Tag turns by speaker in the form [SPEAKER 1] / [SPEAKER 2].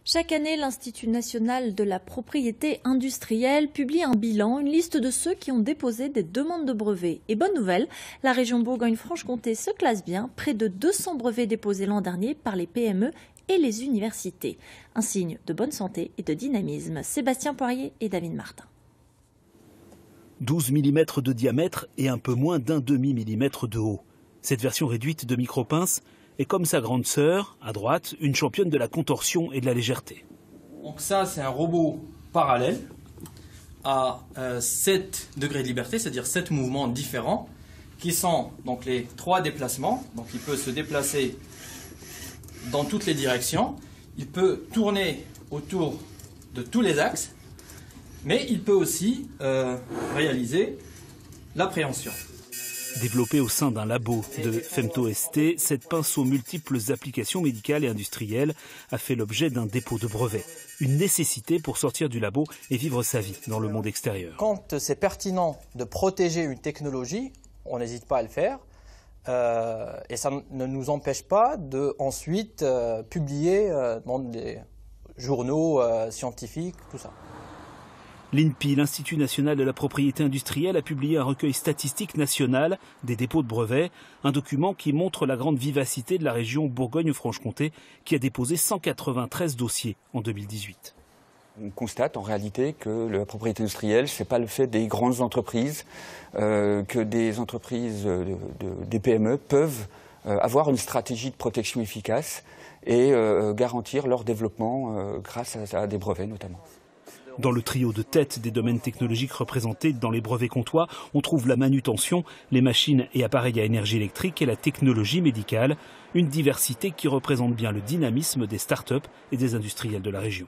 [SPEAKER 1] Chaque année, l'Institut national de la propriété industrielle publie un bilan, une liste de ceux qui ont déposé des demandes de brevets. Et bonne nouvelle, la région Bourgogne-Franche-Comté se classe bien, près de 200 brevets déposés l'an dernier par les PME et les universités. Un signe de bonne santé et de dynamisme. Sébastien Poirier et David Martin.
[SPEAKER 2] 12 mm de diamètre et un peu moins d'un demi-millimètre de haut. Cette version réduite de micropince est comme sa grande sœur, à droite, une championne de la contorsion et de la légèreté.
[SPEAKER 3] Donc ça, c'est un robot parallèle à 7 degrés de liberté, c'est-à-dire 7 mouvements différents, qui sont donc les 3 déplacements. Donc il peut se déplacer dans toutes les directions, il peut tourner autour de tous les axes, mais il peut aussi réaliser l'appréhension.
[SPEAKER 2] Développée au sein d'un labo de FemtoST, cette pince aux multiples applications médicales et industrielles a fait l'objet d'un dépôt de brevet. Une nécessité pour sortir du labo et vivre sa vie dans le monde extérieur.
[SPEAKER 4] Quand c'est pertinent de protéger une technologie, on n'hésite pas à le faire. Et ça ne nous empêche pas de ensuite publier dans des journaux scientifiques, tout ça.
[SPEAKER 2] L'INPI, l'Institut national de la propriété industrielle, a publié un recueil statistique national des dépôts de brevets, un document qui montre la grande vivacité de la région Bourgogne-Franche-Comté, qui a déposé 193 dossiers en 2018.
[SPEAKER 5] On constate en réalité que la propriété industrielle, ce n'est pas le fait des grandes entreprises, que des entreprises, des PME peuvent avoir une stratégie de protection efficace et garantir leur développement grâce à des brevets notamment.
[SPEAKER 2] Dans le trio de tête des domaines technologiques représentés dans les brevets comtois, on trouve la manutention, les machines et appareils à énergie électrique et la technologie médicale, une diversité qui représente bien le dynamisme des start-up et des industriels de la région.